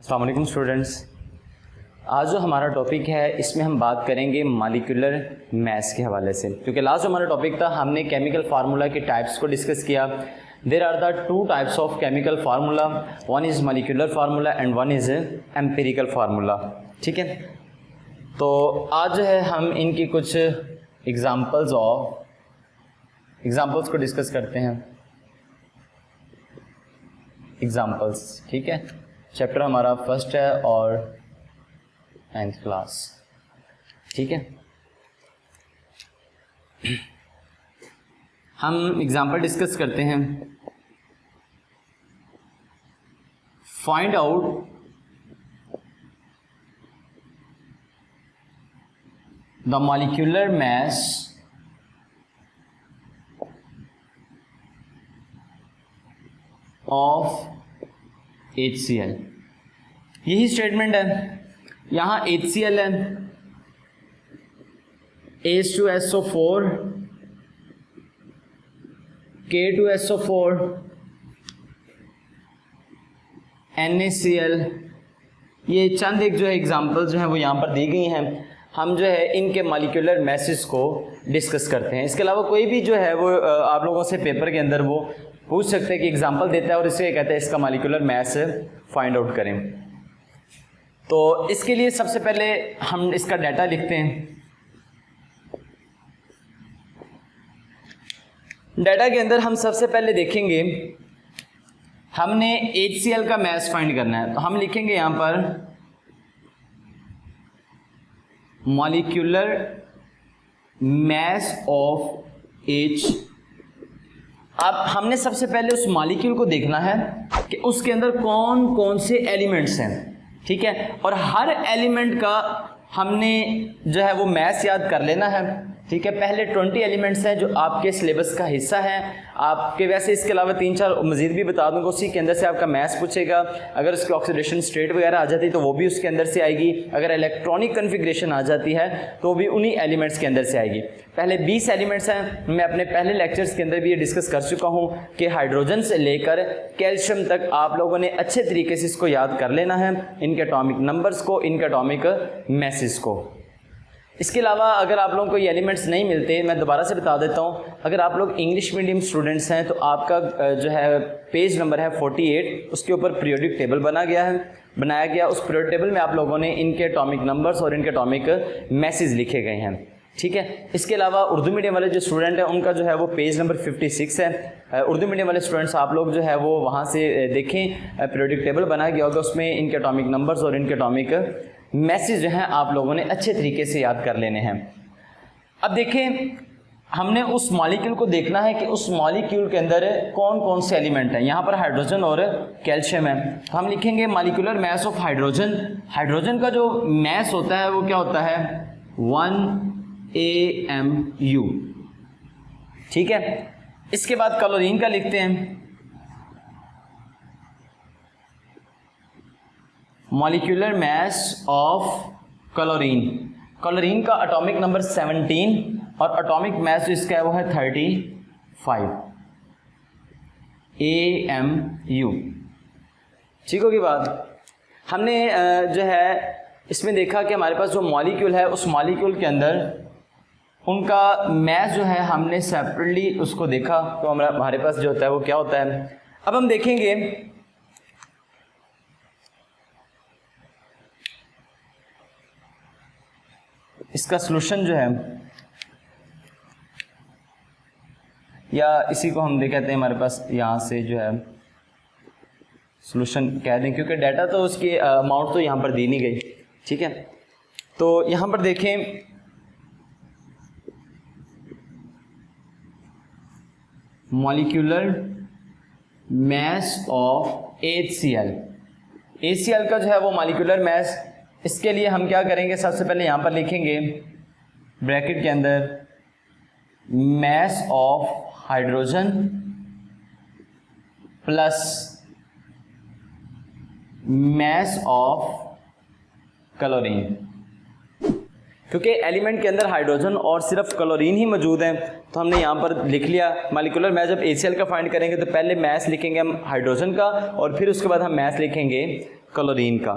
अस्सलाम वालेकुम स्टूडेंट्स। आज जो हमारा टॉपिक है इसमें हम बात करेंगे मॉलिक्यूलर मैथ्स के हवाले से, क्योंकि लास्ट जो हमारा टॉपिक था हमने केमिकल फार्मूला के टाइप्स को डिस्कस किया। There are the two types of chemical formula, one is molecular formula and one is empirical formula. ठीक है, तो आज जो है हम इनकी कुछ एग्जाम्पल्स को डिस्कस करते हैं। एग्जाम्पल्स, ठीक है, चैप्टर हमारा फर्स्ट है और 9th क्लास। ठीक है, हम एग्जाम्पल डिस्कस करते हैं। Find out the molecular mass of HCl। यही स्टेटमेंट है, यहाँ HCl है, H2SO4, K2SO4, NaCl। ये चंद एक जो है एग्जाम्पल जो है वो यहाँ पर दी गई हैं। हम जो है इनके मॉलिक्यूलर मैसेज को डिस्कस करते हैं। इसके अलावा कोई भी जो है वो आप लोगों से पेपर के अंदर वो पूछ सकते हैं कि एग्जाम्पल देता है और इसे कहते हैं इसका मॉलिक्यूलर मास फाइंड आउट करें। तो इसके लिए सबसे पहले हम इसका डाटा लिखते हैं। डाटा के अंदर हम सबसे पहले देखेंगे, हमने HCl का मास फाइंड करना है, तो हम लिखेंगे यहां पर मॉलिक्यूलर मास ऑफ H। अब हमने सबसे पहले उस मॉलिक्यूल को देखना है कि उसके अंदर कौन कौन से एलिमेंट्स हैं। ठीक है, और हर एलिमेंट का हमने जो है वो मास याद कर लेना है। ठीक है, पहले 20 एलिमेंट्स हैं जो आपके सिलेबस का हिस्सा है आपके। वैसे इसके अलावा 3-4 मजीद भी बता दूंगा, उसी के अंदर से आपका मास पूछेगा। अगर उसकी ऑक्सीडेशन स्टेट वगैरह आ जाती है तो वो भी उसके अंदर से आएगी। अगर इलेक्ट्रॉनिक कन्फिग्रेशन आ जाती है तो भी उन्हीं एलिमेंट्स के अंदर से आएगी। पहले 20 एलिमेंट्स हैं। मैं अपने पहले लेक्चर्स के अंदर भी ये डिस्कस कर चुका हूँ कि हाइड्रोजन से लेकर कैल्शियम तक आप लोगों ने अच्छे तरीके से इसको याद कर लेना है, इनके एटॉमिक नंबर्स को, इनके एटॉमिक मैसेज को। इसके अलावा अगर आप लोगों को ये एलिमेंट्स नहीं मिलते, मैं दोबारा से बता देता हूँ, अगर आप लोग इंग्लिश मीडियम स्टूडेंट्स हैं तो आपका जो है पेज नंबर है 48, उसके ऊपर पीरियोडिक टेबल बनाया गया। उस पीरियोडिक टेबल में आप लोगों ने इनके एटॉमिक नंबर्स और इनके एटॉमिक मैसेज लिखे गए हैं। ठीक है, इसके अलावा उर्दू मीडियम वाले जो स्टूडेंट हैं उनका जो है वो पेज नंबर 56 है। उर्दू मीडियम वाले स्टूडेंट्स आप लोग जो है वो वहाँ से देखें, पीरियोडिक टेबल बनाया गया होगा, उसमें इनके एटॉमिक नंबर्स और इनके एटॉमिक मैसेज जो हैं आप लोगों ने अच्छे तरीके से याद कर लेने हैं। अब देखें, हमने उस मॉलिक्यूल को देखना है कि उस मॉलिक्यूल के अंदर कौन कौन से एलिमेंट हैं। यहाँ पर हाइड्रोजन और कैल्शियम है, तो हम लिखेंगे molecular mass of hydrogen. Hydrogen का जो मास होता है वो क्या होता है, 1 AMU। ठीक है, इसके बाद क्लोरीन का लिखते हैं, molecular mass of chlorine. Chlorine का एटॉमिक नंबर 17 और एटॉमिक मास जो इसका है वो है 35 AMU। ठीक होगी बात। हमने जो है इसमें देखा कि हमारे पास जो मॉलिक्यूल है उस मॉलिक्यूल के अंदर उनका मास जो है हमने सेपरेटली उसको देखा, तो हमारे पास जो होता है वो क्या होता है। अब हम देखेंगे इसका सॉल्यूशन जो है, या इसी को हम कहते हैं हमारे पास यहाँ से जो है सॉल्यूशन कह दें, क्योंकि डाटा तो उसकी अमाउंट तो यहाँ पर दी नहीं गई। ठीक है, तो यहाँ पर देखें, molecular mass of HCl। HCl का जो है वो मॉलिक्यूलर मास, इसके लिए हम क्या करेंगे, सबसे पहले यहाँ पर लिखेंगे ब्रैकेट के अंदर mass of hydrogen plus mass of chlorine. क्योंकि एलिमेंट के अंदर हाइड्रोजन और सिर्फ क्लोरीन ही मौजूद है, तो हमने यहाँ पर लिख लिया मॉलिक्यूलर मास। जब HCl का फाइंड करेंगे तो पहले मास लिखेंगे हम हाइड्रोजन का और फिर उसके बाद हम मास लिखेंगे क्लोरीन का।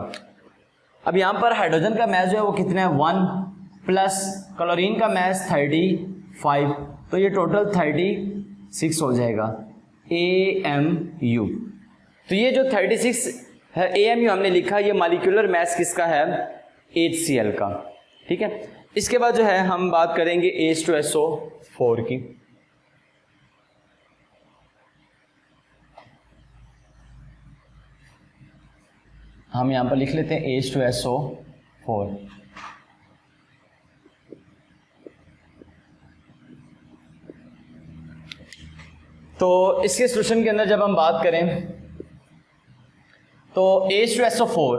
अब यहाँ पर हाइड्रोजन का मास जो है वो कितना है 1 प्लस क्लोरीन का मास 35, तो ये टोटल 36 हो जाएगा AMU। तो ये जो 36 है AMU हमने लिखा, ये मॉलिक्यूलर मास किसका है HCl का। ठीक है, इसके बाद जो है हम बात करेंगे H2SO4 की। हम यहाँ पर लिख लेते हैं H2SO4। तो इसके सोल्यूशन के अंदर जब हम बात करें तो H2SO4,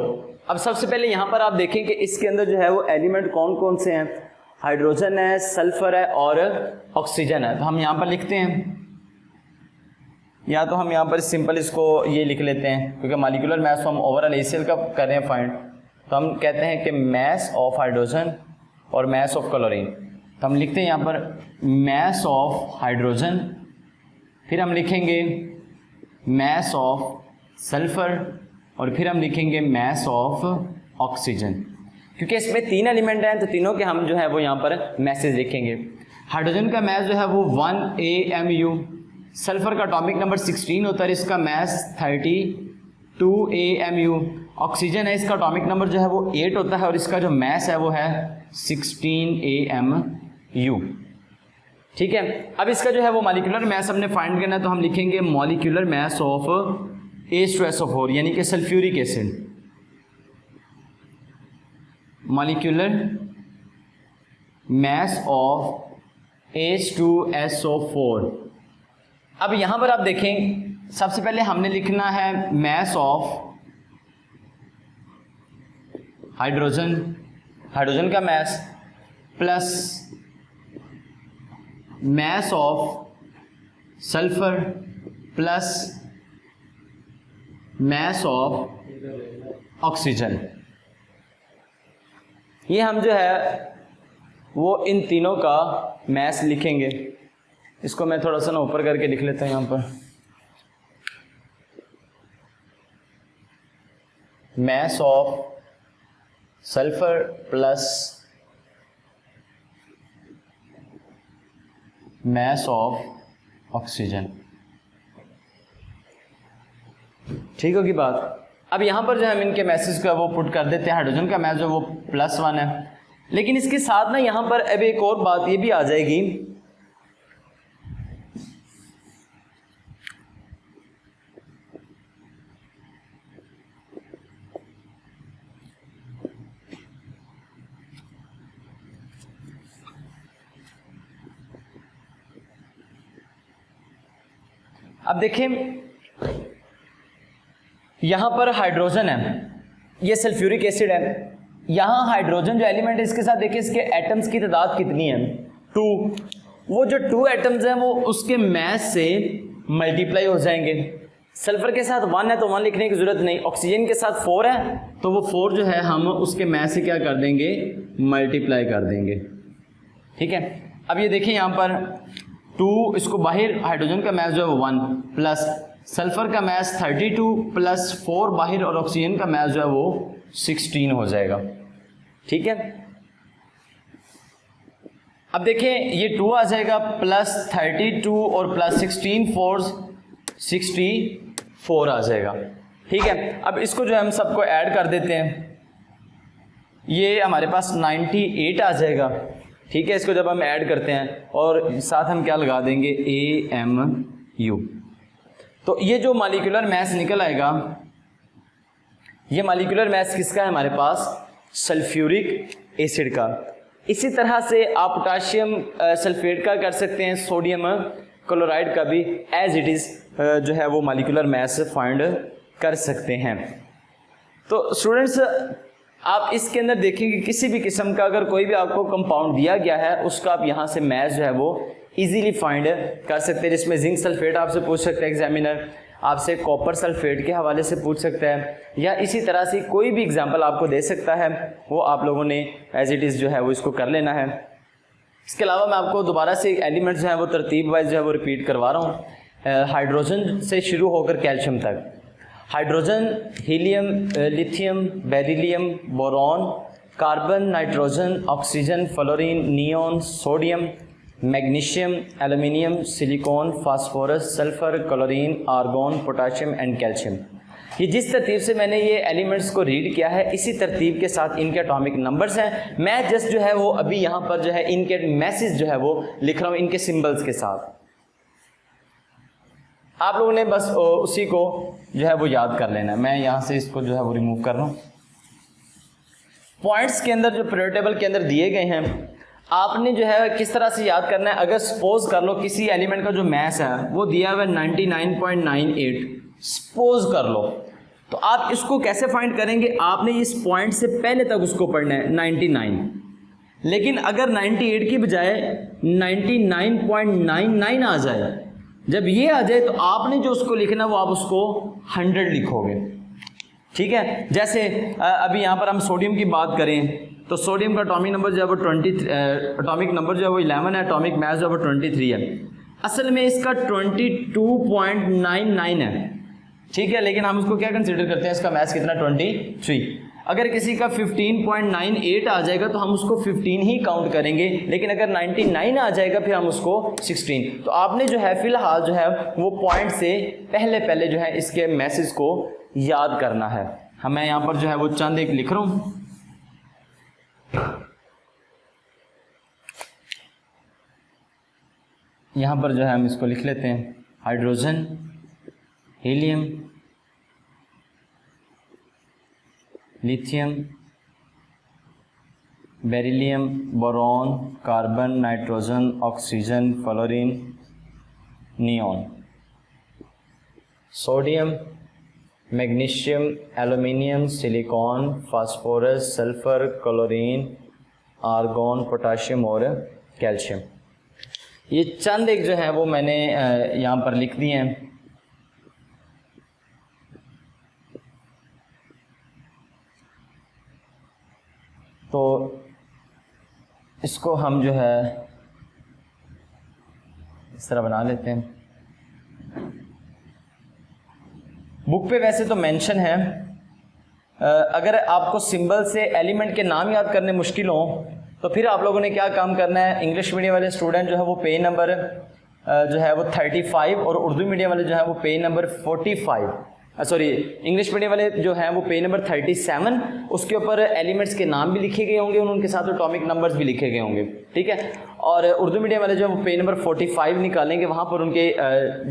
अब सबसे पहले यहाँ पर आप देखें कि इसके अंदर जो है वो एलिमेंट कौन कौन से हैं। हाइड्रोजन है, सल्फर है और ऑक्सीजन है। तो हम यहाँ पर लिखते हैं, या तो हम यहाँ पर सिंपल इसको ये लिख लेते हैं, क्योंकि मॉलिक्यूलर मास हम ओवरऑल HCl का कर रहे हैं फाइंड, तो हम कहते हैं कि मास ऑफ हाइड्रोजन और मास ऑफ क्लोरीन। तो हम लिखते हैं यहाँ पर मास ऑफ हाइड्रोजन, फिर हम लिखेंगे मास ऑफ सल्फर और फिर हम लिखेंगे मास ऑफ ऑक्सीजन। क्योंकि इसमें 3 एलिमेंट हैं तो तीनों के हम जो है वो यहाँ पर मैसेज लिखेंगे। हाइड्रोजन का मास जो है वो 1 AMU, सल्फर का एटॉमिक नंबर 16 होता है, इसका मास 32 AMU। ऑक्सीजन है, इसका एटॉमिक नंबर जो है वो 8 होता है और इसका जो मास है वो है 16 AMU। ठीक है, अब इसका जो है वो मॉलिक्यूलर मास हमने फाइंड करना है, तो हम लिखेंगे मॉलिक्यूलर मास ऑफ H2SO4 यानी कि sulphuric acid, molecular mass of H2SO4। अब यहां पर आप देखें, सबसे पहले हमने लिखना है मास ऑफ हाइड्रोजन, हाइड्रोजन का mass plus mass of sulphur plus mass of oxygen. ये हम जो है वो इन तीनों का मास लिखेंगे। इसको मैं थोड़ा सा ना ऊपर करके लिख लेता हूं यहाँ पर, mass of sulphur plus mass of oxygen. ठीक होगी बात। अब यहाँ पर जो हम इनके मैसेज का वो पुट कर देते हैं। हाइड्रोजन का मास जो वो +1 है, लेकिन इसके साथ ना यहाँ पर अब एक और बात ये भी आ जाएगी, अब देखें यहां पर हाइड्रोजन है, ये सल्फ्यूरिक एसिड है। यहां हाइड्रोजन जो एलिमेंट है इसके साथ देखिए इसके एटम्स की तादाद कितनी है 2। वो जो 2 एटम्स हैं वो उसके मास से मल्टीप्लाई हो जाएंगे। सल्फर के साथ 1 है तो 1 लिखने की जरूरत नहीं, ऑक्सीजन के साथ 4 है तो वो 4 जो है हम उसके मास से क्या कर देंगे, मल्टीप्लाई कर देंगे। ठीक है, अब ये देखिए यहाँ पर 2, इसको बाहर हाइड्रोजन का मास जो है वो 1 प्लस सल्फर का मास 32 प्लस 4 बाहर और ऑक्सीजन का मास जो है वो 16 हो जाएगा। ठीक है, अब देखिए ये 2 आ जाएगा प्लस 32 और प्लस 16 4 64 आ जाएगा। ठीक है, अब इसको जो है हम सबको ऐड कर देते हैं, ये हमारे पास 98 आ जाएगा। ठीक है, इसको जब हम ऐड करते हैं और साथ हम क्या लगा देंगे AMU, तो ये जो मॉलिक्यूलर मास निकल आएगा, ये मॉलिक्यूलर मास किसका है हमारे पास, सल्फ्यूरिक एसिड का। इसी तरह से आप पोटाशियम सल्फेट का कर सकते हैं, सोडियम क्लोराइड का भी एज इट इज़ जो है वो मॉलिक्यूलर मास फाइंड कर सकते हैं। तो स्टूडेंट्स आप इसके अंदर देखेंगे किसी भी किस्म का अगर कोई भी आपको कंपाउंड दिया गया है उसका आप यहाँ से मास जो है वो इजीली फाइंड कर सकते हैं। जिसमें जिंक सल्फेट आपसे पूछ सकता है एग्जामिनर, आपसे कॉपर सल्फेट के हवाले से पूछ सकता है, या इसी तरह से कोई भी एग्जाम्पल आपको दे सकता है, वो आप लोगों ने एज इट इज़ जो है वो इसको कर लेना है। इसके अलावा मैं आपको दोबारा से एलिमेंट्स जो है वो तरतीब वाइज जो है वो रिपीट करवा रहा हूँ, हाइड्रोजन से शुरू होकर कैल्शियम तक। Hydrogen, helium, lithium, beryllium, boron, carbon, nitrogen, oxygen, fluorine, neon, sodium, magnesium, aluminium, silicon, phosphorus, sulphur, chlorine, argon, potassium and calcium. ये जिस तरतीब से मैंने ये एलिमेंट्स को रीड किया है, इसी तरतीब के साथ इनके एटॉमिक नंबर्स हैं। मैं जस्ट जो है वो अभी यहाँ पर जो है इनके मैसेज जो है वो लिख रहा हूँ इनके सिंबल्स के साथ। आप लोगों ने बस उसी को जो है वो याद कर लेना है। मैं यहाँ से इसको जो है वो रिमूव कर रहा हूँ। पॉइंट्स के अंदर जो पीरियोडिक टेबल के अंदर दिए गए हैं, आपने जो है किस तरह से याद करना है। अगर सपोज कर लो किसी एलिमेंट का जो मास है वो दिया हुआ है 99.98, सपोज कर लो, तो आप इसको कैसे फाइंड करेंगे? आपने इस पॉइंट से पहले तक उसको पढ़ना है 99, लेकिन अगर 98 की बजाय 99.99 आ जाए, जब ये आ जाए तो आपने जो उसको लिखना वो आप उसको 100 लिखोगे। ठीक है, जैसे अभी यहाँ पर हम सोडियम की बात करें तो सोडियम का एटॉमिक नंबर जो है वो एटॉमिक नंबर जो है वो 11 है, एटॉमिक मास जो है वो 23 है। असल में इसका 22.99 है, ठीक है, लेकिन हम उसको क्या कंसीडर करते हैं, इसका मास कितना 23। अगर किसी का 15.98 आ जाएगा तो हम उसको 15 ही काउंट करेंगे, लेकिन अगर 99 आ जाएगा फिर हम उसको 16। तो आपने जो है फिलहाल जो है वो पॉइंट से पहले जो है इसके मैसेज को याद करना है। मैं यहाँ पर जो है वो चंद एक लिख रहा हूँ। यहाँ पर जो है हम इसको लिख लेते हैं, hydrogen, helium, lithium, beryllium, boron, carbon, nitrogen, oxygen, fluorine, neon, sodium, magnesium, aluminium, silicon, phosphorus, sulphur, chlorine, argon, potassium और कैल्शियम। ये चंद एक जो है वो मैंने यहाँ पर लिख दिए हैं। तो इसको हम जो है इस तरह बना लेते हैं। बुक पे वैसे तो मेंशन है, अगर आपको सिंबल से एलिमेंट के नाम याद करने मुश्किल हो तो फिर आप लोगों ने क्या काम करना है, इंग्लिश मीडियम वाले स्टूडेंट जो है वो पेज नंबर जो है वो 35 और उर्दू मीडियम वाले जो है वो page number 45, sorry English medium वाले जो हैं वो पेज नंबर 37, उसके ऊपर एलिमेंट्स के नाम भी लिखे गए होंगे और उनके साथ एटॉमिक नंबर्स भी लिखे गए होंगे। ठीक है, और उर्दू मीडियम वाले जो है वो पेज नंबर 45 निकालेंगे, वहाँ पर उनके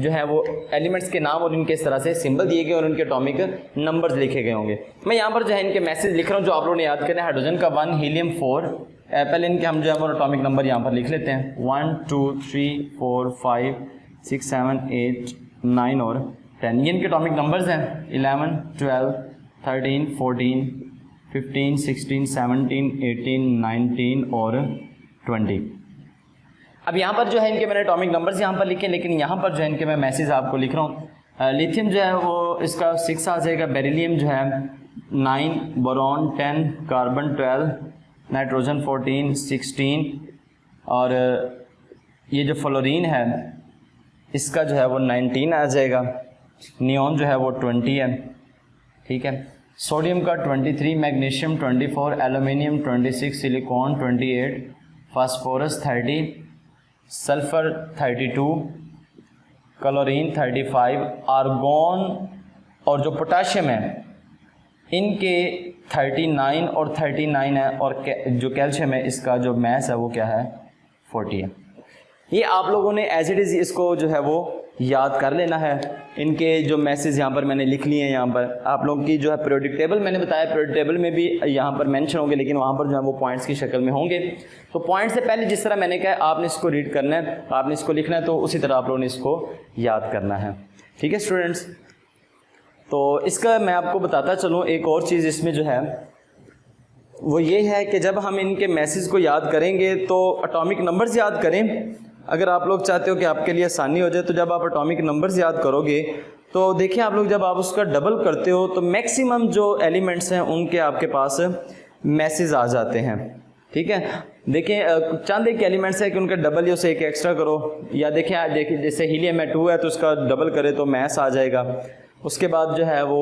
जो है वो एलिमेंट्स के नाम और इनके इस तरह से सिंबल दिए गए और उनके एटॉमिक नंबर्स लिखे गए होंगे। मैं यहाँ पर जो है इनके मैसेज लिख रहा हूँ जो आप लोगों ने याद करना है। हाइड्रोजन का 1, हीलियम 4, पहले इनके हम जो है वो एटॉमिक नंबर यहाँ पर लिख लेते हैं, 1 2 3 4 5 6 7 8 9 और 10। ये इनके एटॉमिक नंबर्स हैं, 11 12 13 14 15 16 17 18 19 और 20। अब यहाँ पर जो है इनके मैंने एटॉमिक नंबर्स यहाँ पर लिखे, लेकिन यहाँ पर जो है इनके मैं मैसेज आपको लिख रहा हूँ। लिथियम जो है वो इसका 6 आ जाएगा, बेरिलियम जो है 9, बोरॉन 10, कार्बन 12, नाइट्रोजन 14 16 और ये जो फ्लोरीन है इसका जो है वो 19 आ जाएगा। नियॉन जो है वो 20 है। ठीक है, सोडियम का 23, magnesium 24, aluminium 26, silicon 28, phosphorus 30, sulphur 32, chlorine 35, argon और जो पोटाशियम है इनके 39 और 39 है, और जो कैल्शियम है इसका जो मास है वो क्या है 40 है। ये आप लोगों ने एज इट इज़ इसको जो है वो याद कर लेना है। इनके जो मैसेज यहाँ पर मैंने लिख लिए हैं, यहाँ पर आप लोगों की जो है पीरियोडिक टेबल मैंने बताया, पीरियोडिक टेबल में भी यहाँ पर मेंशन होंगे, लेकिन वहाँ पर जो है वो पॉइंट्स की शक्ल में होंगे। तो पॉइंट से पहले जिस तरह मैंने कहा आपने इसको रीड करना है, आपने इसको लिखना है, तो उसी तरह आप लोगों ने इसको याद करना है। ठीक है स्टूडेंट्स, तो इसका मैं आपको बताता चलूँ एक और चीज़ इसमें जो है वो ये है कि जब हम इनके मैसेज को याद करेंगे तो एटॉमिक नंबर्स याद करें। अगर आप लोग चाहते हो कि आपके लिए आसानी हो जाए तो जब आप एटॉमिक नंबर्स याद करोगे तो देखिए आप लोग जब आप उसका डबल करते हो तो मैक्सिमम जो एलिमेंट्स हैं उनके आपके पास मैसेज आ जाते हैं। ठीक है, देखिए चंद एक एलिमेंट्स है कि उनका डबल या उसे एक एक्स्ट्रा करो, या देखिए जैसे हीलियम में 2 है तो उसका डबल करे तो मास आ जाएगा। उसके बाद जो है वो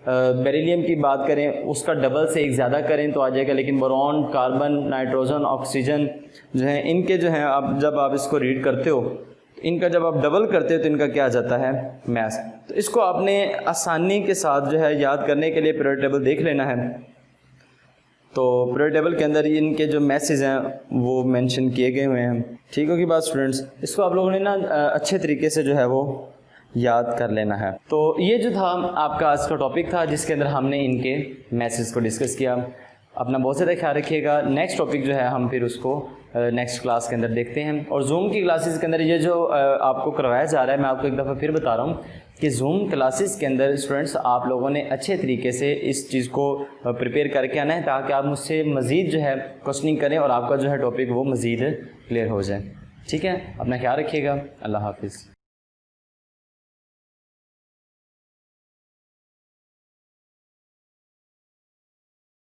बेरिलियम की बात करें, उसका डबल से एक ज़्यादा करें तो आ जाएगा, लेकिन बोरॉन, कार्बन, नाइट्रोजन, ऑक्सीजन जो है इनके जो हैं आप जब आप इसको रीड करते हो, इनका जब आप डबल करते हो तो इनका क्या आ जाता है, मैस। तो इसको आपने आसानी के साथ जो है याद करने के लिए पीरियोडिक टेबल देख लेना है। तो पीरियोडिक टेबल के अंदर इनके जो मैसेज हैं वो मेंशन किए गए हुए हैं। ठीक होगी बात स्टूडेंट्स, इसको आप लोगों ने ना अच्छे तरीके से जो है वो याद कर लेना है। तो ये जो था आपका आज का टॉपिक था जिसके अंदर हमने इनके मैसेज को डिस्कस किया। अपना बहुत ज़्यादा ख्याल रखिएगा। नेक्स्ट टॉपिक जो है हम फिर उसको नेक्स्ट क्लास के अंदर देखते हैं। और जूम की क्लासेस के अंदर ये जो आपको करवाया जा रहा है, मैं आपको एक दफ़ा फिर बता रहा हूँ कि जूम क्लासेस के अंदर स्टूडेंट्स आप लोगों ने अच्छे तरीके से इस चीज़ को प्रिपेयर करके आना है ताकि आप मुझसे मज़ीद जो है क्वेश्चनिंग करें और आपका जो है टॉपिक वो मज़ीद क्लियर हो जाए। ठीक है, अपना ख्याल रखिएगा। अल्लाह हाफिज़।